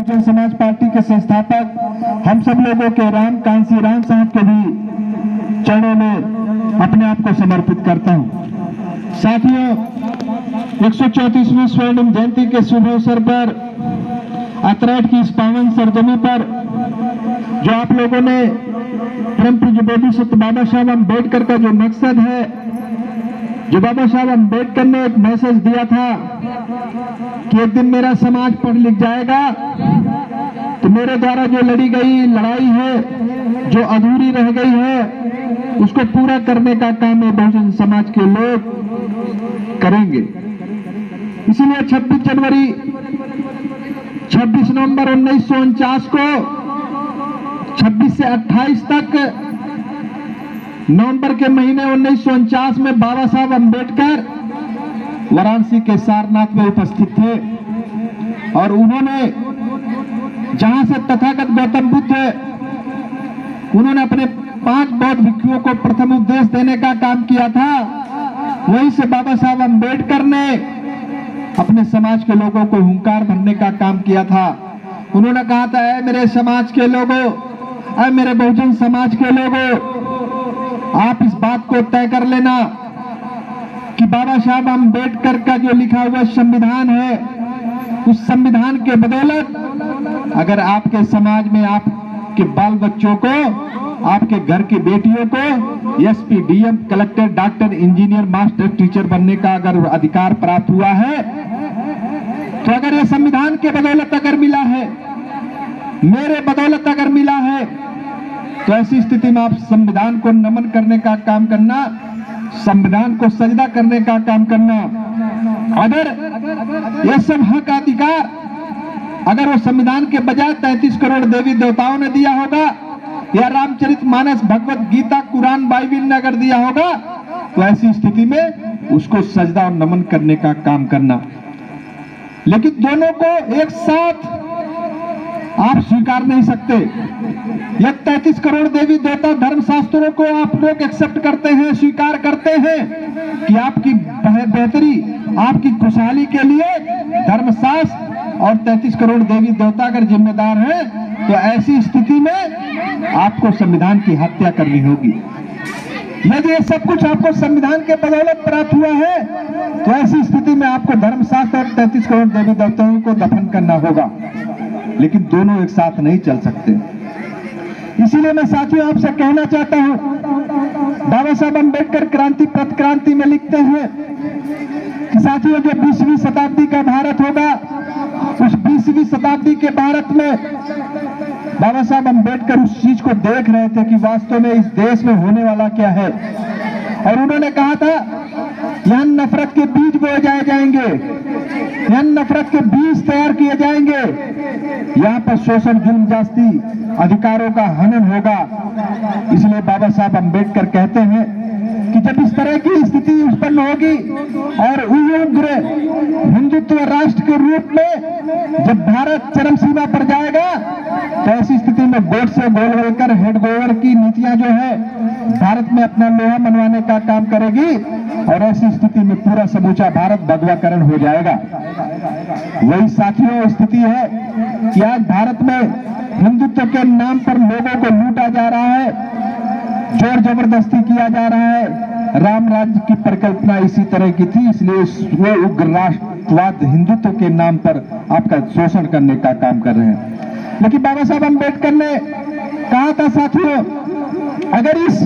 Bahujan Samaj party के संस्थापक हम सब लोगों के कांसी राम साहब के भी चरणों में अपने आप को समर्पित करता हूं। साथियों, 134वीं स्वर्णिम जयंती के शुभ अवसर पर अतराट की इस पावन सरजमी पर जो आप लोगों ने परम पूज्य बोधिसत्व बाबा साहब अम्बेडकर का जो मकसद है, जो बाबा साहब अम्बेडकर ने एक मैसेज दिया था कि एक दिन मेरा समाज पढ़ लिख जाएगा तो मेरे द्वारा जो लड़ी गई लड़ाई है, जो अधूरी रह गई है, उसको पूरा करने का काम ये बहुजन समाज के लोग करेंगे। इसीलिए 26 जनवरी 26 नवंबर 1949 को 26 से 28 तक नवंबर के महीने 1949 में बाबा साहब अम्बेडकर वाराणसी के सारनाथ में उपस्थित थे और उन्होंने जहां से तथागत गौतम बुद्ध उन्होंने अपने 5 बौद्ध भिक्षुओं को प्रथम उपदेश देने का काम किया था, वहीं से बाबा साहब अम्बेडकर ने अपने समाज के लोगों को हुंकार भरने का काम किया था। उन्होंने कहा था, ऐ मेरे समाज के लोगों, ऐ मेरे बहुजन समाज के लोगों, आप इस बात को तय कर लेना कि बाबा साहब अम्बेडकर का जो लिखा हुआ संविधान है, उस संविधान के बदौलत अगर आपके समाज में आपके बाल बच्चों को, आपके घर की बेटियों को SP, DM, collector, doctor, engineer, master, teacher बनने का अगर अधिकार प्राप्त हुआ है, तो अगर ये संविधान के बदौलत अगर मिला है, मेरे बदौलत अगर मिला है, तो ऐसी स्थिति में आप संविधान को नमन करने का काम करना, संविधान को सजदा करने का काम करना। अगर यह सब हक अधिकार अगर वो संविधान के बजाय 33 करोड़ देवी देवताओं ने दिया होगा या रामचरितमानस, भगवत गीता, कुरान, बाइबिल ने अगर दिया होगा, तो ऐसी स्थिति में उसको सजदा और नमन करने का काम करना। लेकिन दोनों को एक साथ आप स्वीकार नहीं सकते। यह 33 करोड़ देवी देवता धर्मशास्त्रों को आप लोग एक्सेप्ट करते हैं, स्वीकार करते हैं कि आपकी बेहतरी, आपकी खुशहाली के लिए धर्मशास्त्र और 33 करोड़ देवी देवता अगर जिम्मेदार हैं, तो ऐसी स्थिति में आपको संविधान की हत्या करनी होगी। यदि ये सब कुछ आपको संविधान के बदौलत प्राप्त हुआ है, तो ऐसी स्थिति में आपको धर्मशास्त्र और 33 करोड़ देवी देवताओं को दफन करना होगा। लेकिन दोनों एक साथ नहीं चल सकते। इसीलिए मैं साथियों आपसे कहना चाहता हूं, बाबा साहब अम्बेडकर क्रांति पथ क्रांति में लिखते हैं कि साथियों, जो 20वीं शताब्दी का भारत होगा, उस 20वीं शताब्दी के भारत में बाबा साहब अम्बेडकर उस चीज को देख रहे थे कि वास्तव में इस देश में होने वाला क्या है। और उन्होंने कहा था, यहां नफरत के बीज बोए जाएंगे, यहां नफरत के बीज तैयार किए जाएंगे, यहाँ पर शोषण, जुल्म, जास्ती, अधिकारों का हनन होगा। इसलिए बाबा साहब अम्बेडकर कहते हैं कि जब इस तरह की स्थिति उत्पन्न होगी और उग्र हिंदुत्व राष्ट्र के रूप में जब भारत चरम सीमा पर जाएगा, तो ऐसी स्थिति में गोडसे, गोलवलकर, हेडगोवर की नीतियां जो है भारत में अपना लोहा मनवाने का काम करेगी और ऐसी स्थिति में पूरा समूचा भारत भगवाकरण हो जाएगा। वही साथियों स्थिति है कि आज भारत में हिंदुत्व के नाम पर लोगों को लूटा जा रहा है, जोर जबरदस्ती किया जा रहा है। राम राज्य की परिकल्पना इसी तरह की थी, इसलिए वो उग्र राष्ट्रवाद हिंदुत्व के नाम पर आपका शोषण करने का काम कर रहे हैं। लेकिन बाबा साहब अम्बेडकर ने कहा था, साथियों, अगर इस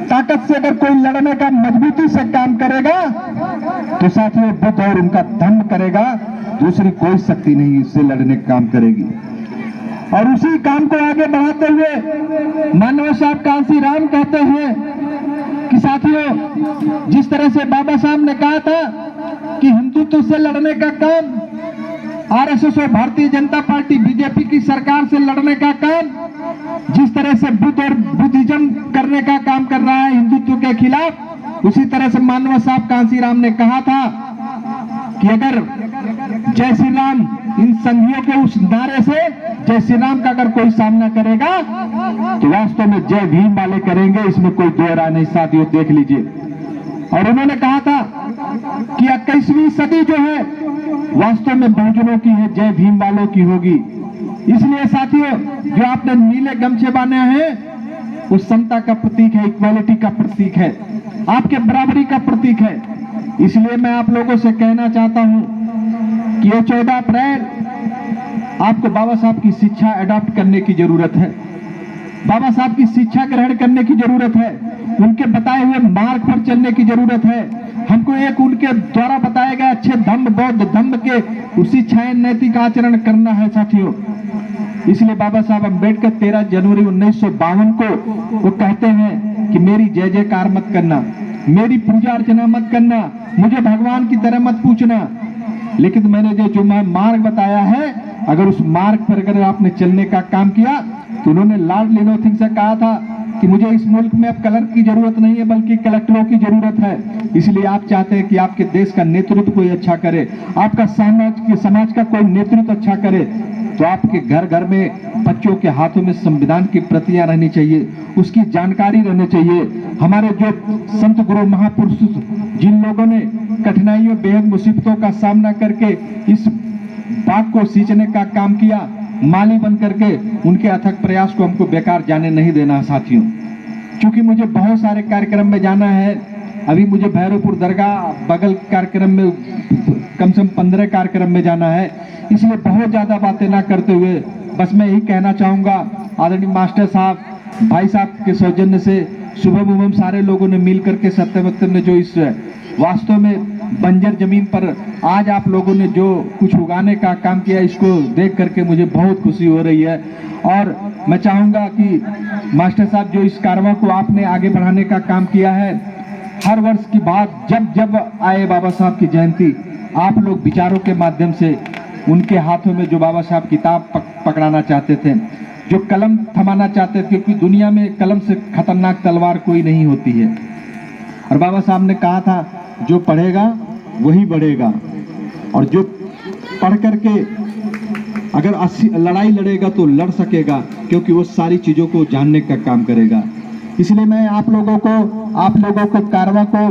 ताकत से अगर कोई लड़ने का मजबूती से काम करेगा, तो साथियों बुद्ध और उनका धर्म करेगा, दूसरी कोई शक्ति नहीं इससे लड़ने का काम करेगी। और उसी काम को आगे बढ़ाते हुए मानव साहब कांसी राम कहते हैं कि साथियों, जिस तरह से बाबा साहब ने कहा था कि हिंदुत्व से लड़ने का काम आरएसएस और भारतीय जनता पार्टी बीजेपी की सरकार से लड़ने का काम जिस तरह से बुद्ध और बुद्धिज्म करने का काम कर रहा है हिंदुत्व के खिलाफ, उसी तरह से मानव साहब कांसी राम ने कहा था कि अगर जय श्री राम इन संघियों के उस नारे से जय श्री राम का अगर कोई सामना करेगा तो वास्तव में जय भीम वाले करेंगे, इसमें कोई दो राय नहीं। साथियों देख लीजिए। और उन्होंने कहा था कि 21वीं सदी जो है वास्तव में बहुजनों की है, जय भीम वालों की होगी। इसलिए साथियों, जो आपने नीले गमछे बांधे हैं वो समता का प्रतीक है, इक्वालिटी का प्रतीक है, आपके बराबरी का प्रतीक है। इसलिए मैं आप लोगों से कहना चाहता हूं कि ये 14 अप्रैल आपको बाबा साहब की शिक्षा अडॉप्ट करने की जरूरत है, बाबा साहब की शिक्षा ग्रहण करने की जरूरत है, उनके बताए हुए मार्ग पर चलने की जरूरत है। हमको एक उनके द्वारा बताए गए अच्छे धम्म बौद्ध धम्म के उसी छाया नैतिक आचरण करना है साथियों। इसलिए बाबा साहब अम्बेडकर 13 जनवरी 1952 को वो कहते हैं कि मेरी जय जयकार मत करना, मेरी पूजा अर्चना मत करना, मुझे भगवान की तरह मत पूछना, लेकिन मैंने जो मार्ग बताया है, अगर उस मार्ग पर अगर आपने चलने का काम किया तो उन्होंने लॉर्ड लिनोथिंग से कहा था कि मुझे इस मुल्क में अब कलर की जरूरत नहीं है बल्कि कलेक्टरों की जरूरत है। इसलिए आप चाहते हैं कि आपके देश का नेतृत्व कोई अच्छा करे, आपका समाज का कोई नेतृत्व अच्छा करे, तो आपके घर घर में बच्चों के हाथों में संविधान की प्रतियां रहनी चाहिए, उसकी जानकारी रहनी चाहिए। हमारे जो संत गुरु महापुरुष जिन लोगों ने कठिनाइयों बेहद मुसीबतों का सामना करके इस बाग को सींचने का काम किया, माली बन करके, उनके अथक प्रयास को हमको बेकार जाने नहीं देना साथियों। क्योंकि मुझे बहुत सारे कार्यक्रम में जाना है, अभी मुझे भैरवपुर दरगाह बगल कार्यक्रम में कम से कम 15 कार्यक्रम में जाना है, इसलिए बहुत ज्यादा बातें ना करते हुए बस मैं यही कहना चाहूंगा, आदरणीय मास्टर साहब, भाई साहब के सौजन्य से शुभम उभम सारे लोगों ने मिल करके सत्यवक्तम ने जो इस वास्तव में बंजर जमीन पर आज आप लोगों ने जो कुछ उगाने का काम किया, इसको देख करके मुझे बहुत खुशी हो रही है। और मैं चाहूंगा कि मास्टर साहब जो इस कारवां को आपने आगे बढ़ाने का काम किया है, हर वर्ष की बात जब जब आए बाबा साहब की जयंती, आप लोग विचारों के माध्यम से उनके हाथों में जो बाबा साहब किताब पकड़ाना चाहते थे, जो कलम थमाना चाहते थे, क्योंकि दुनिया में कलम से खतरनाक तलवार कोई नहीं होती है। और बाबा साहब ने कहा था जो पढ़ेगा वही बढ़ेगा, और जो पढ़ करके अगर लड़ाई लड़ेगा तो लड़ सकेगा, क्योंकि वो सारी चीजों को जानने का काम करेगा। इसलिए मैं आप लोगों को कारवां को,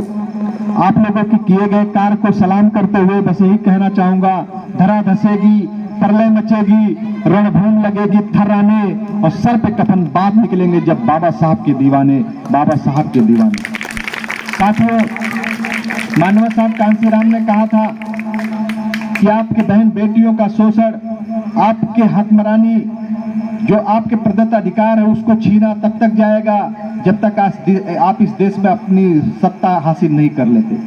आप लोगों के किए गए कार्य को सलाम करते हुए बस यही कहना चाहूंगा, धरा धसेगी, प्रलय मचेगी, रणभूमि लगेगी थर्राने, और सर पे कफन बात निकलेंगे जब बाबा साहब के दीवाने, बाबा साहब के दीवाने। साथियों, मानव साहब कांसीराम ने कहा था कि आपके बहन बेटियों का शोषण, आपके हकमरानी, जो आपके प्रदत्त अधिकार है उसको छीना तब तक जाएगा जब तक आप इस देश में अपनी सत्ता हासिल नहीं कर लेते।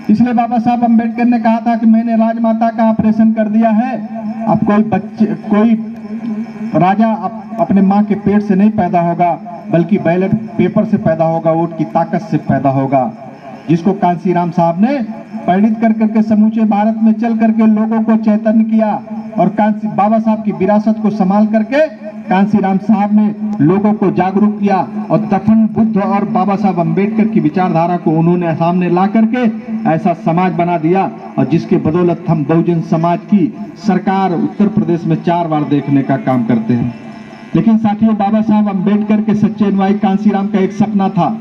इसलिए बाबा साहब अम्बेडकर ने कहा था कि मैंने राजमाता का ऑपरेशन कर दिया है, अब कोई राजा अपने माँ के पेट से नहीं पैदा होगा, बल्कि बैलेट पेपर से पैदा होगा, वोट की ताकत से पैदा होगा, जिसको कांसीराम साहब ने प्रेरित कर करके समूचे भारत में चल करके लोगों को चैतन्य किया। और बाबा साहब की विरासत को संभाल करके कांसीराम साहब ने लोगों को जागरूक किया, और दफन बुद्ध और बाबा साहब अम्बेडकर की विचारधारा को उन्होंने सामने ला करके ऐसा समाज बना दिया, और जिसके बदौलत हम बहुजन समाज की सरकार उत्तर प्रदेश में 4 बार देखने का काम करते हैं। लेकिन साथियों, बाबा साहब अम्बेडकर के सच्चे अनुयायी कांसीराम का एक सपना था।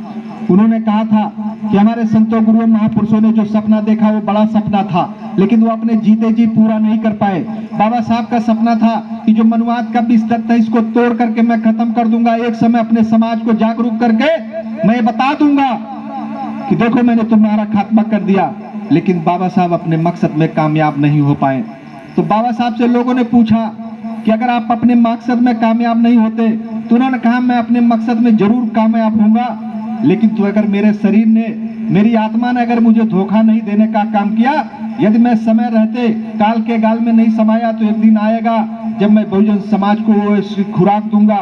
उन्होंने कहा था कि हमारे संतों गुरुओं महापुरुषों ने जो सपना देखा वो बड़ा सपना था, लेकिन वो अपने जीते जी पूरा नहीं कर पाए। बाबा साहब का सपना था कि जो मनुवाद का बिस्तर था इसको तोड़ करके मैं खत्म कर दूंगा, एक समय अपने समाज को जागरूक करके मैं बता दूंगा कि देखो मैंने तुम्हारा खात्मा कर दिया। लेकिन बाबा साहब अपने मकसद में कामयाब नहीं हो पाए। तो बाबा साहब से लोगों ने पूछा कि अगर आप अपने मकसद में कामयाब नहीं होते, तो उन्होंने कहा मैं अपने मकसद में जरूर कामयाब होऊंगा, लेकिन तो अगर मेरे शरीर ने, मेरी आत्मा ने अगर मुझे धोखा नहीं देने का काम किया, यदि मैं समय रहते काल के गाल में नहीं समाया, तो एक दिन आएगा जब मैं बहुजन समाज को खुराक दूंगा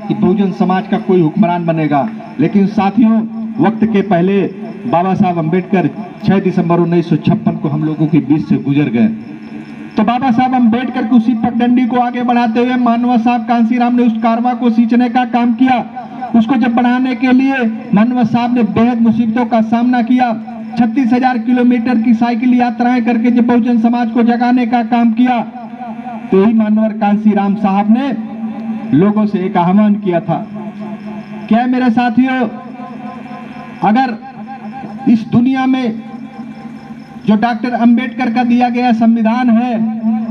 कि बहुजन समाज का कोई हुक्मरान बनेगा। लेकिन साथियों, वक्त के पहले बाबा साहब अम्बेडकर 6 दिसंबर 1956 को हम लोगों के बीच से गुजर गए। तो बाबा साहब अम्बेडकर की उसी पगडंडी को आगे बढ़ाते हुए मानव साहब कांसीराम ने उस कारवां को सींचने का काम किया। उसको जब बढ़ाने के लिए मानव साहब ने बेहद मुसीबतों का सामना किया। 36,000 किलोमीटर की साइकिल यात्राएं करके जब बहुजन समाज को जगाने का काम किया, तो ही मानवर कांसीराम साहब ने लोगों से एक आह्वान किया था। क्या मेरे साथियों, अगर इस दुनिया में जो डॉक्टर अंबेडकर का दिया गया संविधान है,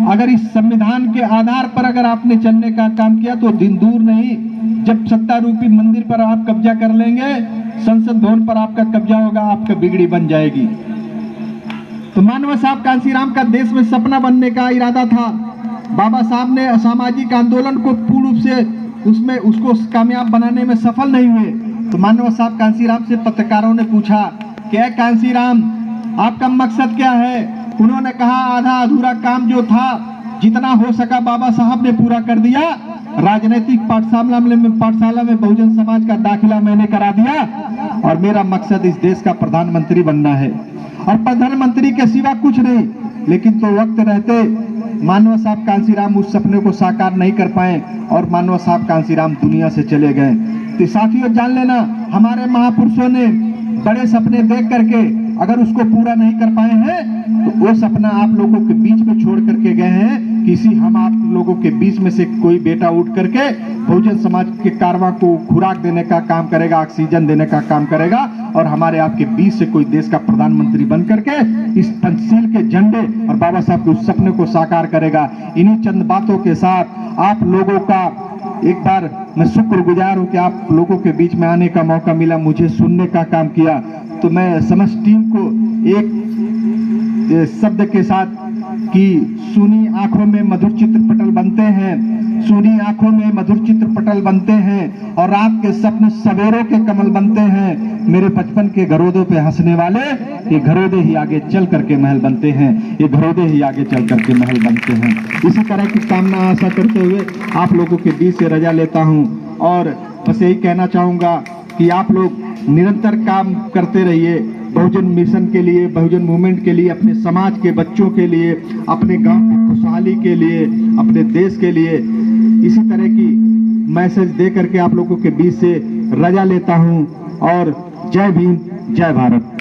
अगर इस संविधान के आधार पर अगर आपने चलने का काम किया तो दिन दूर नहीं, जब सत्ता रूपी मंदिर पर आप कब्जा कर लेंगे, संसद भवन पर आपका कब्जा होगा, आपका बिगड़ी बन जाएगी। तो मानव साहब कांसीराम का देश में सपना बनने का इरादा था। बाबा साहब ने असामाजिक आंदोलन को पूर्ण रूप से उसको कामयाब बनाने में सफल नहीं हुए। तो मानव साहब कांसीराम से पत्रकारों ने पूछा, क्या कांसीराम आपका मकसद क्या है? उन्होंने कहा, आधा अधूरा काम जो था, जितना हो सका बाबा साहब ने पूरा कर दिया। राजनीतिक पाठशाला में बहुजन समाज का दाखिला मैंने करा दिया और मेरा मकसद इस देश का प्रधानमंत्री बनना है और प्रधानमंत्री के सिवा कुछ नहीं। लेकिन तो वक्त रहते मानव साहब कांसीराम उस सपने को साकार नहीं कर पाए और मानव साहब कांसीराम दुनिया से चले गए। तो साथियों जान लेना, हमारे महापुरुषों ने बड़े सपने देख करके अगर उसको पूरा नहीं कर पाए हैं तो वो सपना आप लोगों के बीच में छोड़ करके गए हैं। किसी हम आप लोगों के बीच में से कोई बेटा उठ करके बहुजन समाज के कारवां को खुराक देने का काम करेगा, ऑक्सीजन देने का काम करेगा और हमारे आपके बीच से कोई देश का प्रधानमंत्री बन करके इस पंचशील के झंडे और बाबा साहब के उस सपने को साकार करेगा। इन्हीं चंद बातों के साथ आप लोगों का एक बार मैं शुक्रगुजार हूं कि आप लोगों के बीच में आने का मौका मिला, मुझे सुनने का काम किया। तो मैं समस्त टीम को एक शब्द के साथ कि सुनी आंखों में मधुर चित्रपटल बनते हैं, सुनी आंखों में मधुर चित्रपटल बनते हैं और रात के सपने सवेरों के कमल बनते हैं। मेरे बचपन के घरोदों पे हंसने वाले ये घरोदे ही आगे चल करके महल बनते हैं, ये घरोदे ही आगे चल करके महल बनते हैं। इसी तरह की कामना आशा करते हुए आप लोगों के बीच से रजा लेता हूं और बस यही कहना चाहूंगा कि आप लोग निरंतर काम करते रहिए बहुजन मिशन के लिए, बहुजन मूवमेंट के लिए, अपने समाज के बच्चों के लिए, अपने गांव की खुशहाली के लिए, अपने देश के लिए। इसी तरह की मैसेज दे करके आप लोगों के बीच से रजा लेता हूं और जय भीम, जय भारत।